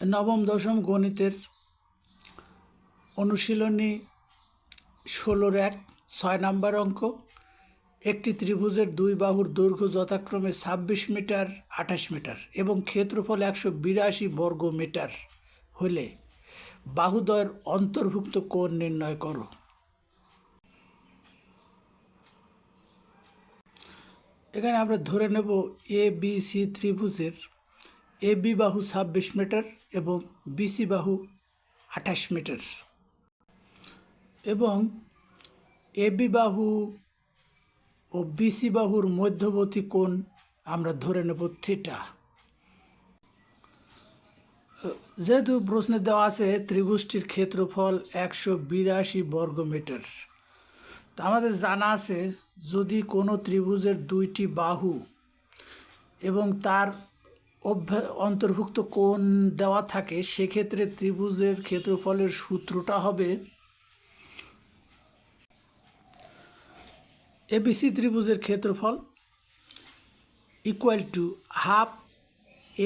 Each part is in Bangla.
নবম দশম গণিতের অনুশীলনী ১৬ ৬ নম্বর অঙ্ক। একটি ত্রিভুজের দুই বাহুর দৈর্ঘ্য যথাক্রমে ২৬ মিটার ২৮ মিটার এবং ক্ষেত্রফল ১৮২ বর্গ মিটার হলে বাহুদ্বয়ের অন্তর্ভুক্ত কোণ নির্ণয় করো। এখানে আমরা ধরে নেব এ বি সি ত্রিভুজের এ বি বাহু ২৬ মিটার এবং বিসি বাহু ২৮ মিটার এবং এ বি বাহু ও বিসি বাহুর মধ্যবর্তী কোণ আমরা ধরে নেব থিটা। যেহেতু প্রশ্নে দেওয়া আছে ত্রিভুজটির ক্ষেত্রফল ১৮২ বর্গ মিটার, তো আমাদের জানা আছে যদি কোনো ত্রিভুজের দুইটি বাহু এবং তার অন্তর্ভুক্ত কোণ দেওয়া থাকে, সেক্ষেত্রে ত্রিভুজের ক্ষেত্রফলের সূত্রটা হবে এবিসি ত্রিভুজের ক্ষেত্রফল equal to half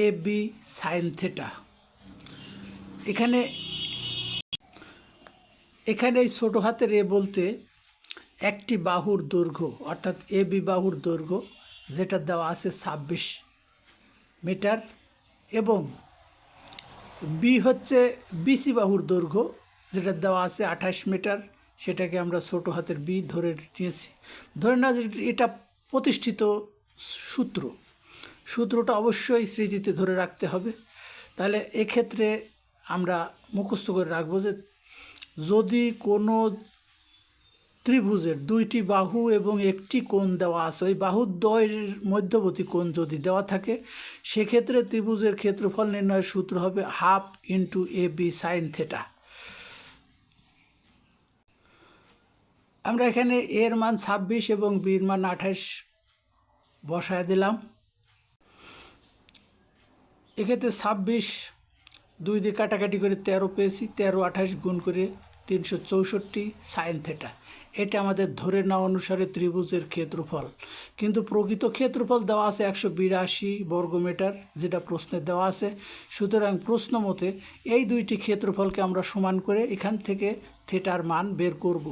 A B sine theta. এখানে এই ছোটো হাতের এ বলতে একটি বাহুর দৈর্ঘ্য অর্থাৎ এ বি বাহুর দৈর্ঘ্য যেটা দেওয়া আছে ২৬ মিটার এবং বি হচ্ছে বিসি বাহুর দৈর্ঘ্য যেটা দেওয়া আছে ২৮ মিটার, সেটাকে আমরা ছোটো হাতের বি ধরে নিয়েছি। ধরে না এটা প্রতিষ্ঠিত সূত্রটা অবশ্যই স্মৃতিতে ধরে রাখতে হবে। তাহলে এক্ষেত্রে আমরা মুখস্থ করে রাখবো যে যদি কোনো ত্রিভুজের দুইটি বাহু এবং একটি কোণ দেওয়া আছে, ওই বাহুদ্বয়ের মধ্যবর্তী কোণ যদি দেওয়া থাকে, সেক্ষেত্রে ত্রিভুজের ক্ষেত্রফল নির্ণয়ের সূত্র হবে হাফ ইন্টু এ বি সাইন থিটা। আমরা এখানে এর মান ২৬ এবং বির মান ২৮ বসায় দিলাম। এক্ষেত্রে ২৬ দুই দিয়ে কাটাকাটি করে ১৩ পেয়েছি, ১৩ ২৮ গুণ করে ৩৬৪ সাইন থিটা। এটা আমাদের ধরে নেওয়া অনুসারে ত্রিভুজের ক্ষেত্রফল, কিন্তু প্রকৃত ক্ষেত্রফল দেওয়া আছে ১৮২ বর্গ মিটার, যেটা প্রশ্নে দেওয়া আছে। সুতরাং প্রশ্ন মতে এই দুইটি ক্ষেত্রফলকে আমরা সমান করে এখান থেকে থিটার মান বের করব।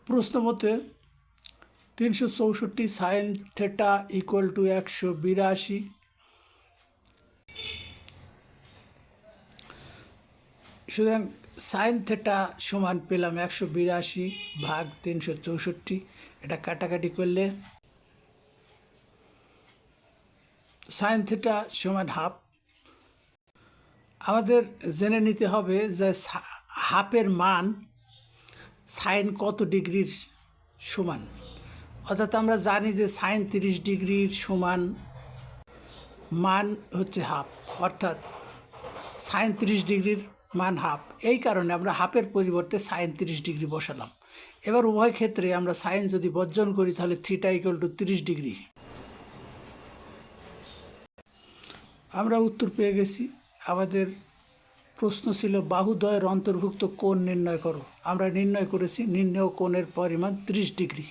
প্রশ্ন মতে ৩৬৪ সাইন থিটা ইকুয়াল টু ১৮২। সুতরাং সাইন থিটা সমান পেলাম ১৮২ ভাগ ৩৬৪। এটা কাটাকাটি করলে সাইন থিটা সমান হাফ। আমাদের জেনে নিতে হবে যে হাফের মান সাইন কত ডিগ্রির সমান, অর্থাৎ আমরা জানি যে সাইন ৩০ ডিগ্রির সমান মান হচ্ছে হাফ, অর্থাৎ সাইন ৩০ ডিগ্রির মান হাফ। এই কারণে আমরা হাফের পরিবর্তে সাইন ৩০ ডিগ্রি বসালাম। এবার উভয় ক্ষেত্রে আমরা সাইন যদি বর্জন করি তাহলে থিটা ইকুয়াল টু ৩০ ডিগ্রি। আমরা উত্তর পেয়ে গেছি। আমাদের প্রশ্ন ছিল বাহুদ্বয়ের অন্তর্ভুক্ত কোণ নির্ণয় করো। আমরা নির্ণয় করেছি নির্ণেয় কোণের পরিমাণ ৩০ ডিগ্রি।